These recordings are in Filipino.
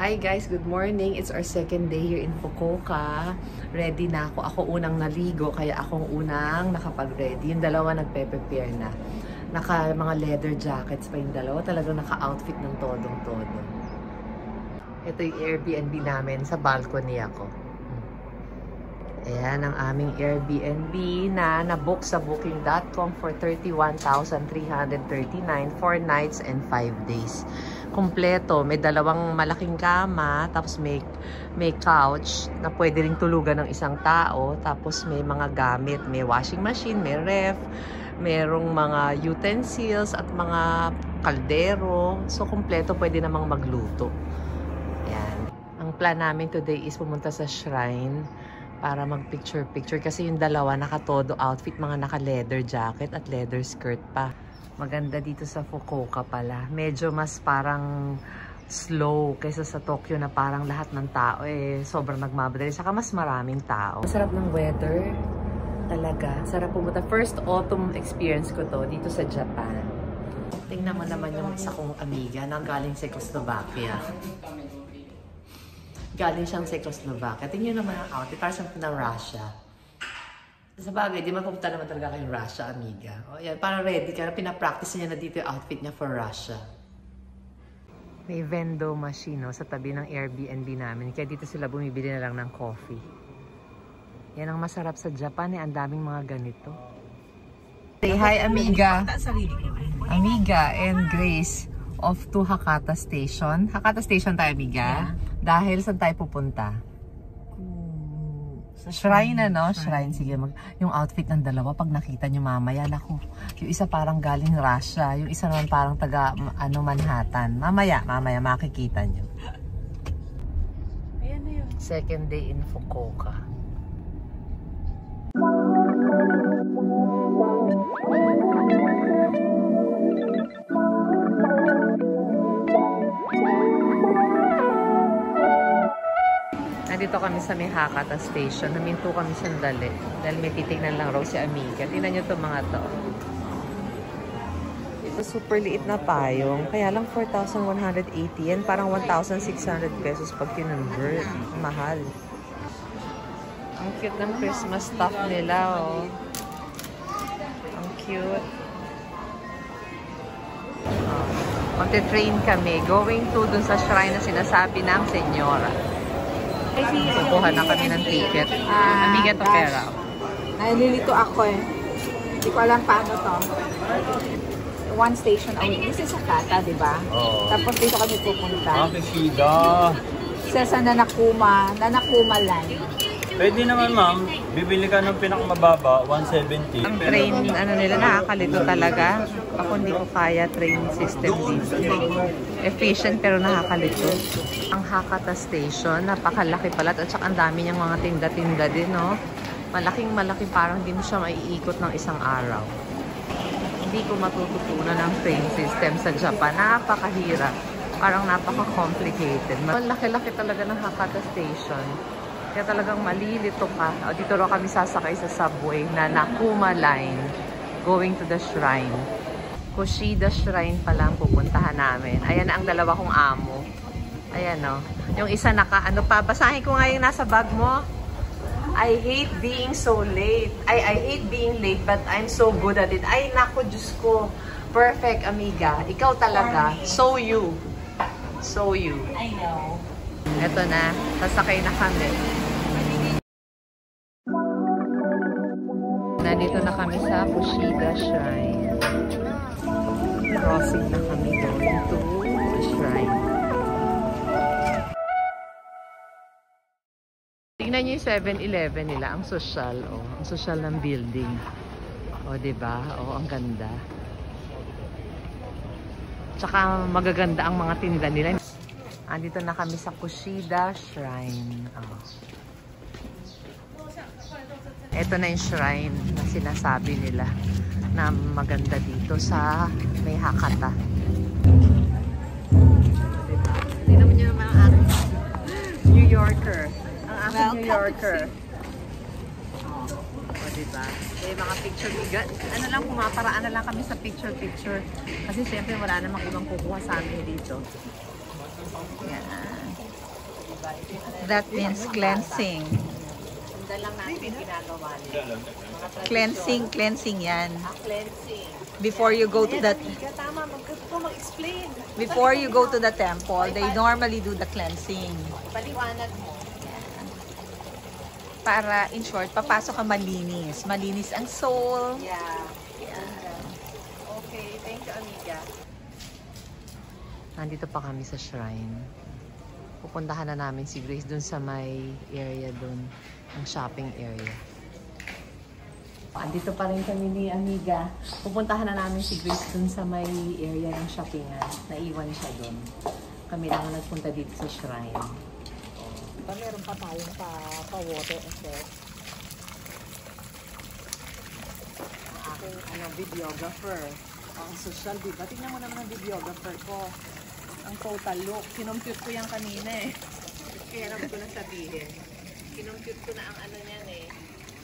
Hi guys, good morning. It's our second day here in Fukuoka. Ready na ako. Ako unang naligo, kaya akong unang nakapag-ready. Yung dalawa nagpe-prepare na. Mga leather jackets pa yung dalawa. Talagang naka-outfit ng todong-todo. Ito yung Airbnb namin. Sa balcony ako. Ayan ang aming Airbnb na nabook sa booking.com for 31,339 4 nights and 5 days. Kompleto, may dalawang malaking kama, tapos may couch na pwede ring tulugan ng isang tao, tapos may mga gamit, may washing machine, may ref, merong mga utensils at mga kaldero. So kompleto, pwede namang magluto. Ayan. Ang plan namin today is pumunta sa shrine para mag-picture-picture kasi yung dalawa nakatodo outfit, mga naka-leather jacket at leather skirt pa. Maganda dito sa Fukuoka pala. Medyo mas parang slow kaysa sa Tokyo na parang lahat ng tao sobrang nagmamadali. Saka mas maraming tao. Sarap ng weather. Talaga. Sarap pumunta. First autumn experience ko to dito sa Japan. Tingnan mo naman yung isa kong amiga na galing sa Czechoslovakia. Galing siyang Czechoslovakia. Tingnan naman ang outfit. Parang siyang ng Russia. Sa bagay, di mapupunta naman talaga kayong Russia, amiga. O yan, parang ready ka. Pinapractice niya na dito yung outfit niya for Russia. May vendo machine sa tabi ng Airbnb namin. Kaya dito sila bumibili na lang ng coffee. Yan ang masarap sa Japan. Ang daming mga ganito. Say hi, amiga. Amiga and Grace off to Hakata Station. Hakata Station tayo, amiga. Yeah. Dahil saan tayo pupunta? Shrine na, no? Shrine. Sige, yung outfit ng dalawa, pag nakita nyo mamaya, naku, yung isa parang galing Russia, yung isa naman parang taga, Manhattan. Mamaya, makikita nyo. Ayan na yun. Second day in Fukuoka. Nandito kami sa may Hakata Station. Naminto kami sandali. Dahil may titignan lang raw si amiga. Tingnan nyo itong mga to. Ito super liit na payong. Kaya lang 4,180 yan. Parang 1,600 pesos pag kinonvert. Mahal. Ang cute ng Christmas stuff nila, oh. Ang cute. Magte-train kami. Going to dun sa shrine na sinasabi ng senyora. Kukuha na kami ng ticket. Amiga to pera. Nalilito ako Hindi ko alam paano to. One station away. This is Hakata, di ba? Oh. Tapos dito kami pupunta. Kishida. Sa Nanakuma line. Pwede naman, ma'am. Bibili ka ng pinakamababa, 170. Ang train, nila, nakakalito talaga. Ako hindi ko kaya train system dito. Efficient pero nakakalito. Ang Hakata Station, napakalaki pala. At saka ang dami niyang mga tinda-tinda din, no? Malaking-malaki, parang hindi mo siya maiikot ng isang araw. Hindi ko matututunan ng train system sa Japan. Napakahirap. Parang napaka-complicated. Malaki-laki talaga ng Hakata Station. Kaya talagang malilito ka. O, dito raw kami sasakay sa subway na Nakuma Line going to the shrine. Kushida Shrine pa lang pupuntahan namin. Ayan na ang dalawa kong amo. Ayan, no. Yung isa ano pa. Basahin ko nga yung nasa bag mo. I hate being so late. I hate being late but I'm so good at it. Ay, naku, Diyos ko. Perfect, amiga. Ikaw talaga. So you. So you. I know. Ito na. Sasakay na kami. Nandito na kami sa Kushida Shrine. Crossing na kami going to the shrine. Tingnan nyo yung 7-Eleven nila. Ang social. Oh. Ang social ng building. O, oh, diba? O, oh, ang ganda. Tsaka magaganda ang mga tinda nila. Andito na kami sa Kushida Shrine. Oh. Ito na yung shrine na sinasabi nila na maganda dito sa may Hakata. Diba? Tingnan mo nyo naman ang aking New Yorker. Ang aking New Yorker. O, diba? May mga picture. Ano lang, pumaparaan na lang kami sa picture. Kasi siyempre wala namang ibang kukuha sa amin dito. Yan. That means cleansing. Sundan lang natin yung ginagawa nila. Cleansing yan. Cleansing. Before you go to that, Tama, mag-explain. before you go to the temple, they normally do the cleansing. Paliwanag mo. Para, in short, papasok ka malinis. Malinis ang soul. Yeah. Okay, thank you, amiga. Nandito pa kami sa shrine. Pupuntahan na namin si Grace dun sa may area dun, ang shopping area. Andito pa rin kami ni amiga. Pupuntahan na namin si Grace dun sa may area ng shoppingan. Naiwan siya dun. Kami lang ang nagpunta dito sa shrine. Meron pa tayong pa-water effect. Ang aking videographer. Ang social, diba? Tingnan mo naman ang videographer ko. Ang total look. Kinompute ko yan kanina eh. Kaya naman ko na sabihin. Kinompute ko na ang niyan eh.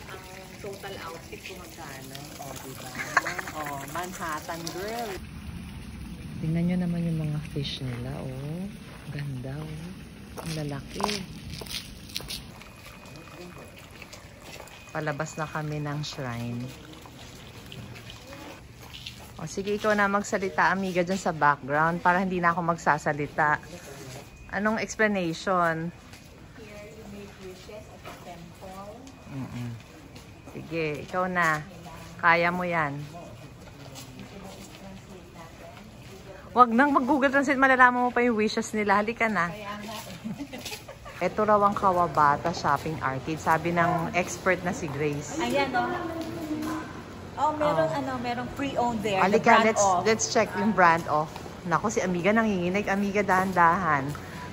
Ang total outfit ko magkano. Diba? Manhattan girl. Tingnan nyo naman yung mga fish nila, Ganda, Ang lalaki. Palabas na kami ng shrine. Sige, ikaw na magsalita, amiga, dyan sa background para hindi na ako magsasalita. Anong explanation? Here you make wishes at the temple. Sige, ikaw na. Kaya mo yan. Wag nang mag-Google Translate, malalaman mo pa yung wishes nila. Halika na. Ito raw ang Kawabata Shopping Arcade. Sabi ng expert na si Grace. Ayan, merong pre-owned there. Halika, let's check yung brand off. Naku, si amiga nanginginig. Amiga, dahan-dahan.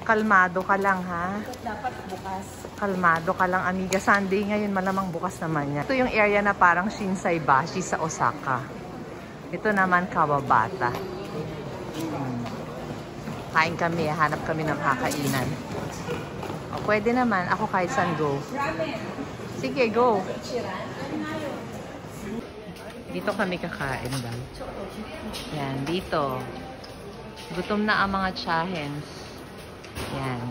Kalmado ka lang, ha? Dapat bukas. Kalmado ka lang, amiga. Sunday ngayon, malamang bukas naman yan. Ito yung area na parang Shinsaibashi sa Osaka. Ito naman, Kawabata. Kain kami, hanap kami ng kakainan. Pwede naman, ako kahit saan go. Sige, go. Dito kami kakain daw. Yan, dito. Gutom na ang mga chahens. Yan.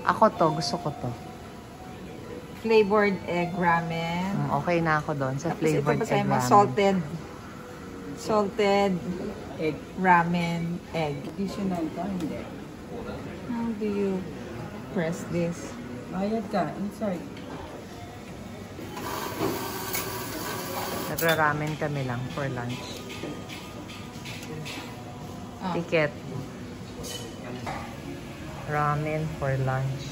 Ako to, gusto ko to. Flavored egg ramen. Okay na ako doon sa flavored egg ramen. Salted egg ramen egg. Additional ka, hindi. How do you press this? Bayad ka, inside. Nagra-ramen kami lang for lunch. Ticket. Ramen for lunch.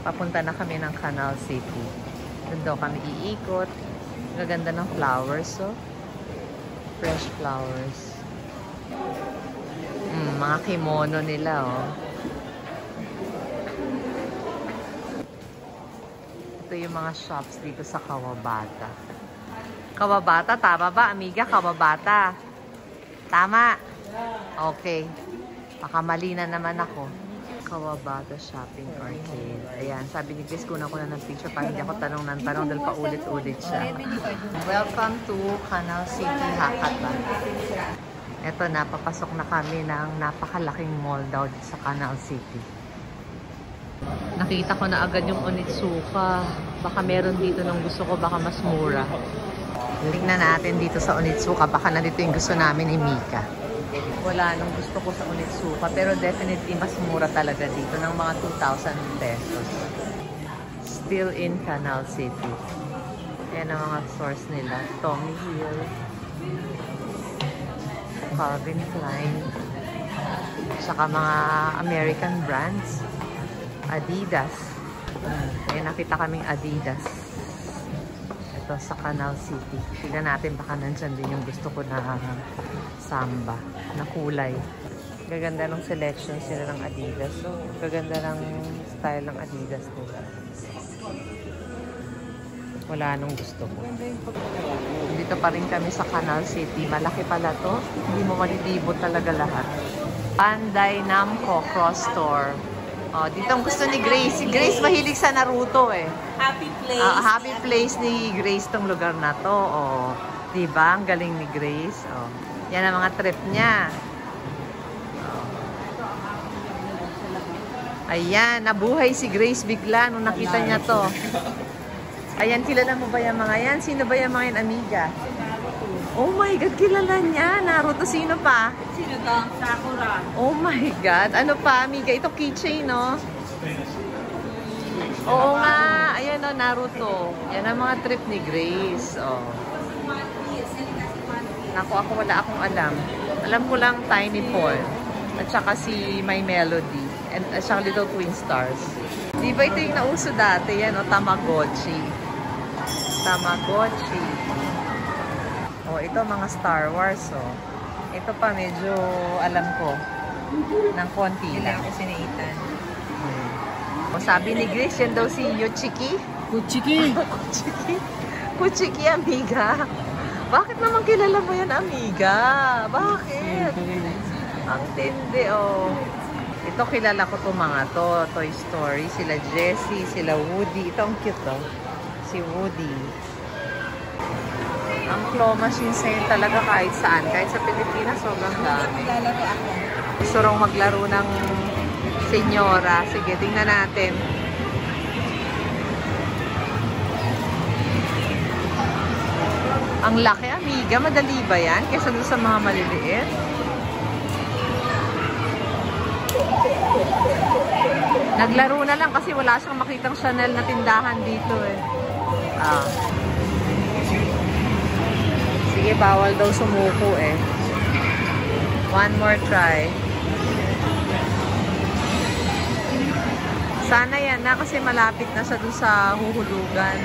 Papunta na kami ng Canal City. Doon daw kami iikot. Gaganda ng flowers, fresh flowers. Mga kimono nila, Ito yung mga shops dito sa Kawabata. Kawabata, tama ba, amiga? Kawabata. Tama? Okay. Baka mali na naman ako. Kawabata Shopping Arcade. Ayan, sabi ni Chris, kunan ko na ng picture para hindi ako tanong ng tanong dahil paulit-ulit siya. Welcome to Canal City, Hakata. Ito na, papasok na kami ng napakalaking mall daw sa Canal City. Nakita ko na agad yung Onitsuka. Baka meron dito nung gusto ko, baka mas mura. Tingnan natin dito sa Onitsuka. Baka nandito yung gusto namin ni Mika. Wala nung gusto ko sa Onitsuka. Pero definitely mas mura talaga dito ng mga 2,000 pesos. Still in Canal City. Yan ang mga stores nila. Tommy Hill. Calvin Klein. Saka mga American brands. Adidas. Ayan, nakita kaming Adidas. Ito sa Canal City. Tignan natin baka nandyan din yung gusto ko na samba na kulay. Gaganda ng selections nila ng Adidas. So, gaganda ng style ng Adidas nila. Wala nung gusto ko. Dito pa rin kami sa Canal City. Malaki pala to. Hindi mo malilibot talaga lahat. Bandai Namco Cross Store. Dito ang gusto ni Grace. Si Grace mahilig sa Naruto eh. Happy place. Happy place ni Grace tong lugar na to. Diba? Ang galing ni Grace. Oh. Yan ang mga trip niya. Ayan, nabuhay si Grace bigla nung nakita niya to. Ayan, kilala mo ba yung mga yan? Sino ba yung mga yan, amiga? Oh my God, kilala niya. Naruto, sino pa? Sino to? Sakura. Oh my God. Ano pa, amiga? Ito keychain, no? Oo nga. Ayan, no, Naruto. Yan ang mga trip ni Grace. Oh. Naku, wala akong alam. Alam ko lang Tiny Paul. At saka si My Melody. And siyang Little Twin Stars. Di ba ito yung nauso dati? Yan, o, Tamagotchi. Tamagotchi. O, ito mga Star Wars, o. Ito pa, medyo alam ko. Ng konti lang. Kasi ni Ethan. O, sabi ni Grace, yan daw si Yoshiki. Kuchiki! Kuchiki? Kuchiki, amiga. Bakit naman kilala mo yan, amiga? Bakit? Ang tindi, oh. Ito, kilala ko itong mga to. Toy Story. Sila Jessie, sila Woody. Ito ang cute, oh. Si Woody. Ang claw machine sa'yo talaga kahit saan. Kahit sa Pilipinas, sobrang dami. Lalaro ako. Gusto rong maglaro ng senyora. Sige, tingnan natin. Ang laki, amiga. Madali ba yan? Kesa doon sa mga maliliit? Naglaro na lang kasi wala siyang makitang Chanel na tindahan dito eh. Ah. Sige, bawal daw sumuko eh. One more try. Sana yan na kasi malapit na siya doon sa huhulugan.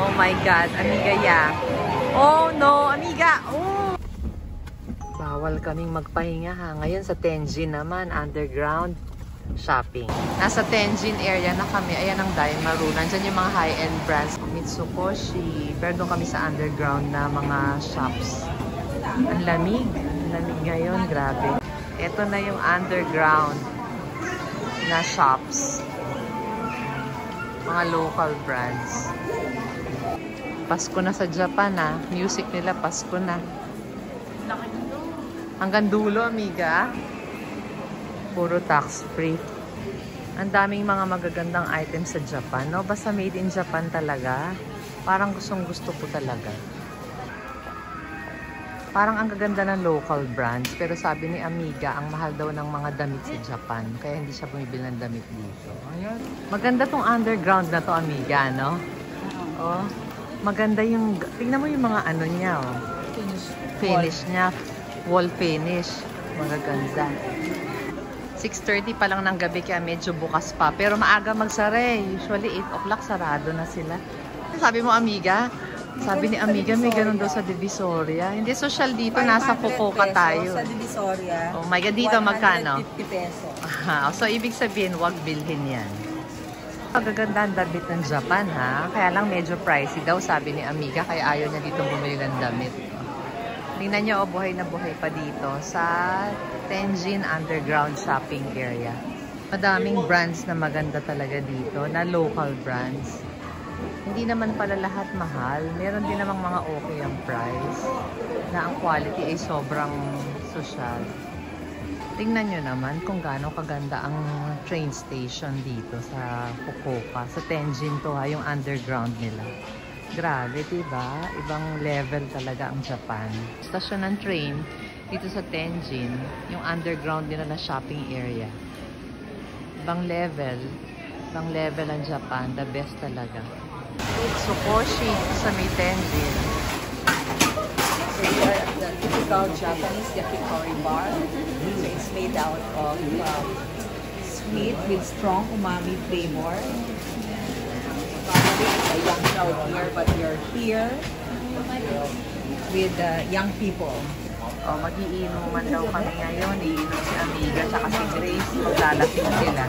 Oh my God, amiga ya. Oh no, amiga. Oh. Bawal kaming magpahinga ha. Ngayon sa Tenjin naman, underground shopping. Nasa Tenjin area na kami. Ayan ang Daimaru. Nandyan yung mga high-end brands. Mitsukoshi. Pero doon kami sa underground na mga shops. Ang lamig. Ang lamig ngayon. Grabe. Ito na yung underground na shops. Mga local brands. Pasko na sa Japan ha. Music nila Pasko na. Hanggang dulo, amiga. Puro tax-free. Ang daming mga magagandang items sa Japan, no? Basta made in Japan talaga. Parang gustong-gusto ko talaga. Parang ang gaganda ng local brands. Pero sabi ni amiga, ang mahal daw ng mga damit sa Japan. Kaya hindi siya bumibili ng damit dito. Ayan. Maganda tong underground na to, amiga, no? Oh, maganda yung... Tingnan mo yung mga ano niya, oh. Finish niya. Wall finish. Magaganda. 6:30 pa lang ng gabi kaya medyo bukas pa. Pero maaga magsara eh. Usually 8 o'clock sarado na sila. Sabi mo, amiga? Sabi ni amiga, may ganun daw sa Divisoria. Hindi social dito, nasa Fukuoka tayo. Sa Divisoria. Oh my God, dito magkano? 150 pesos. So, ibig sabihin, wag bilhin yan. Magaganda ang damit ng Japan, ha? Kaya lang medyo pricey daw, sabi ni amiga. Kaya ayaw niya dito bumili ng damit. Tingnan nyo, buhay na buhay pa dito sa Tenjin Underground Shopping Area. Madaming brands na maganda talaga dito, na local brands. Hindi naman pala lahat mahal. Meron din namang mga okay ang price, na ang quality ay sobrang social. Tingnan nyo naman kung gaano kaganda ang train station dito sa Fukuoka. Sa Tenjin to ha, yung underground nila. Grabe, diba? Ibang level talaga ang Japan. Stasyon ng train dito sa Tenjin, yung underground nila na shopping area. Ibang level ang Japan. The best talaga. Mitsukoshi sa may Tenjin. So you are the typical Japanese yakitori bar. So it's made out of sweet with strong umami flavor. A young crowd here, but you're here with young people. Oh, mag-iinuman daw kami ngayon. Iinom si amiga tsaka si Grace. Maglalasing sila.